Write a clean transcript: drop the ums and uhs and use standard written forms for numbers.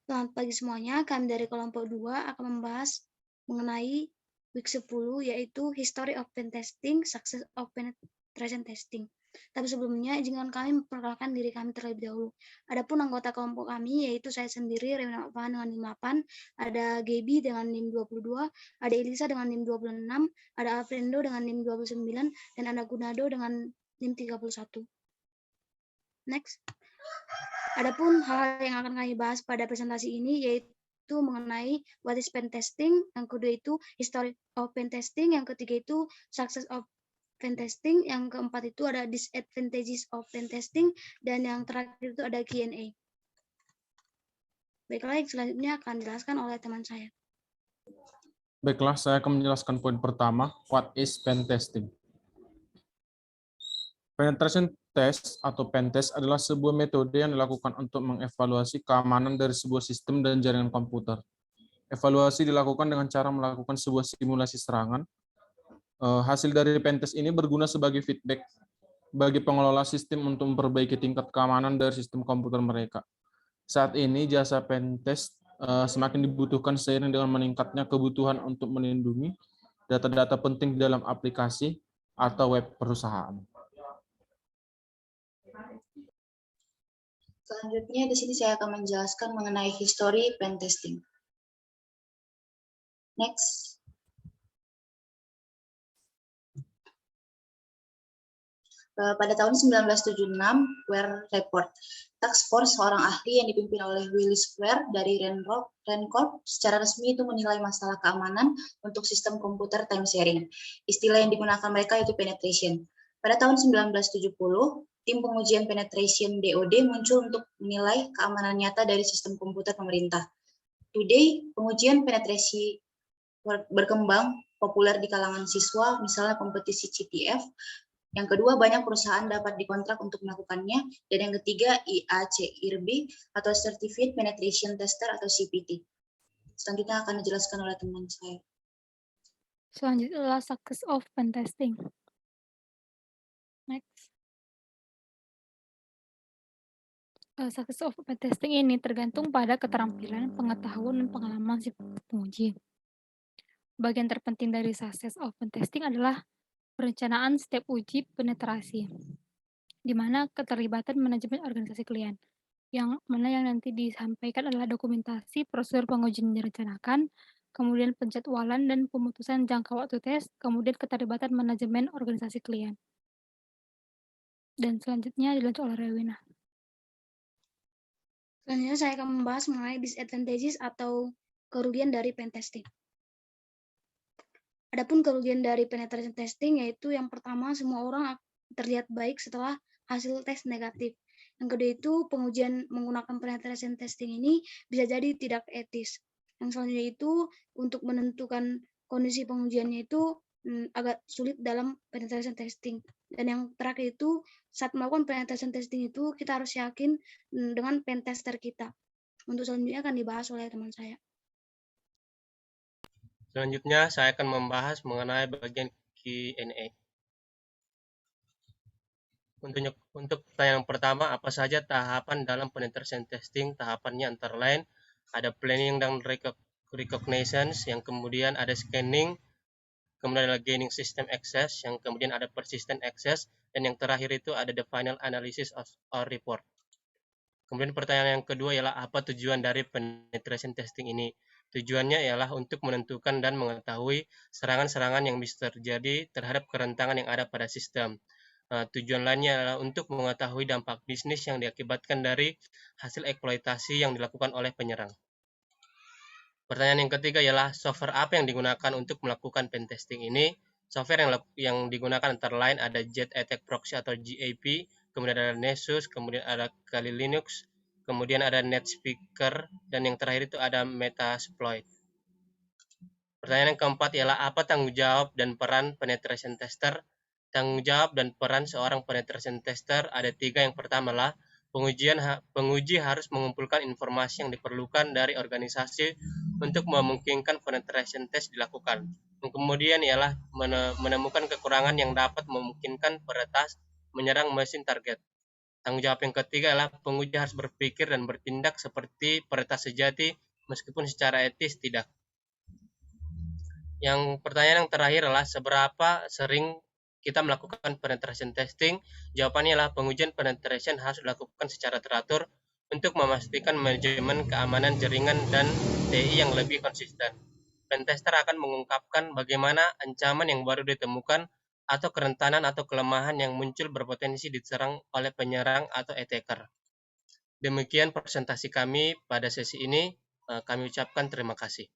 Selamat pagi semuanya, kami dari kelompok 2 akan membahas mengenai week 10 yaitu History of Pen Testing, Success of Penetration Testing. Tapi sebelumnya izinkan kami memperkenalkan diri kami terlebih dahulu. Adapun anggota kelompok kami yaitu saya sendiri Rewina Alfahan dengan NIM 8, ada Gaby dengan NIM 22, ada Elisa dengan NIM 26, ada Alfredo dengan NIM 29, dan ada Gunado dengan NIM 31. Next. Adapun hal yang akan kami bahas pada presentasi ini yaitu mengenai what is pen testing, yang kedua itu history of pen testing, yang ketiga itu success of pen testing, yang keempat itu ada disadvantages of pen testing, dan yang terakhir itu ada Q&A. Baiklah, selanjutnya akan dijelaskan oleh teman saya. Baiklah, saya akan menjelaskan poin pertama, what is pen testing. Penetration test atau pen test adalah sebuah metode yang dilakukan untuk mengevaluasi keamanan dari sebuah sistem dan jaringan komputer. Evaluasi dilakukan dengan cara melakukan sebuah simulasi serangan. Hasil dari pen test ini berguna sebagai feedback bagi pengelola sistem untuk memperbaiki tingkat keamanan dari sistem komputer mereka. Saat ini jasa pen test semakin dibutuhkan seiring dengan meningkatnya kebutuhan untuk melindungi data-data penting di dalam aplikasi atau web perusahaan. Selanjutnya di sini saya akan menjelaskan mengenai history pen testing. Next. Pada tahun 1976, Ware Report, Task Force seorang ahli yang dipimpin oleh Willis Ware dari RAND secara resmi itu menilai masalah keamanan untuk sistem komputer time sharing. Istilah yang digunakan mereka itu penetration. Pada tahun 1970, tim pengujian penetration DoD muncul untuk menilai keamanan nyata dari sistem komputer pemerintah. Today, pengujian penetrasi berkembang populer di kalangan siswa, misalnya kompetisi CTF. Yang kedua, banyak perusahaan dapat dikontrak untuk melakukannya. Dan yang ketiga, IACIRB atau Certified Penetration Tester atau CPT. Selanjutnya akan dijelaskan oleh teman saya. Selanjutnya adalah success of pen testing. Next. Success of pen testing ini tergantung pada keterampilan, pengetahuan, dan pengalaman si penguji. Bagian terpenting dari success of pen testing adalah perencanaan step uji penetrasi, di mana keterlibatan manajemen organisasi klien. Yang mana yang nanti disampaikan adalah dokumentasi prosedur pengujian direncanakan, kemudian penjadwalan dan pemutusan jangka waktu tes, kemudian keterlibatan manajemen organisasi klien. Dan selanjutnya dilanjut oleh Rewina. Selanjutnya saya akan membahas mengenai disadvantages atau kerugian dari pen testing. Adapun kerugian dari penetration testing yaitu yang pertama, semua orang terlihat baik setelah hasil tes negatif. Yang kedua itu pengujian menggunakan penetration testing ini bisa jadi tidak etis. Yang selanjutnya itu untuk menentukan kondisi pengujiannya itu agak sulit dalam penetration testing. Dan yang terakhir itu saat melakukan penetration testing itu kita harus yakin dengan pen tester kita. Untuk selanjutnya akan dibahas oleh teman saya. Selanjutnya, saya akan membahas mengenai bagian Q&A. Untuk pertanyaan pertama, apa saja tahapan dalam penetration testing? Tahapannya antara lain ada planning dan recognition, yang kemudian ada scanning, kemudian ada gaining system access, yang kemudian ada persistent access, dan yang terakhir itu ada the final analysis or report. Kemudian pertanyaan yang kedua ialah apa tujuan dari penetration testing ini? Tujuannya ialah untuk menentukan dan mengetahui serangan-serangan yang bisa terjadi terhadap kerentanan yang ada pada sistem. Tujuan lainnya adalah untuk mengetahui dampak bisnis yang diakibatkan dari hasil eksploitasi yang dilakukan oleh penyerang. Pertanyaan yang ketiga ialah software apa yang digunakan untuk melakukan pen testing ini? Software yang digunakan antara lain ada Jet Attack Proxy atau GAP, kemudian ada Nessus, kemudian ada Kali Linux, kemudian ada NetSpeaker, dan yang terakhir itu ada Metasploit. Pertanyaan yang keempat ialah apa tanggung jawab dan peran penetration tester? Tanggung jawab dan peran seorang penetration tester ada tiga. Yang pertama adalah penguji harus mengumpulkan informasi yang diperlukan dari organisasi untuk memungkinkan penetration test dilakukan. Yang kemudian ialah menemukan kekurangan yang dapat memungkinkan peretas menyerang mesin target. Tanggung jawab yang ketiga adalah penguji harus berpikir dan bertindak seperti peretas sejati meskipun secara etis tidak. Yang pertanyaan yang terakhir adalah seberapa sering kita melakukan penetration testing? Jawabannya adalah pengujian penetration harus dilakukan secara teratur untuk memastikan manajemen keamanan jaringan dan TI yang lebih konsisten. Pentester akan mengungkapkan bagaimana ancaman yang baru ditemukan atau kerentanan atau kelemahan yang muncul berpotensi diserang oleh penyerang atau attacker. Demikian presentasi kami pada sesi ini. Kami ucapkan terima kasih.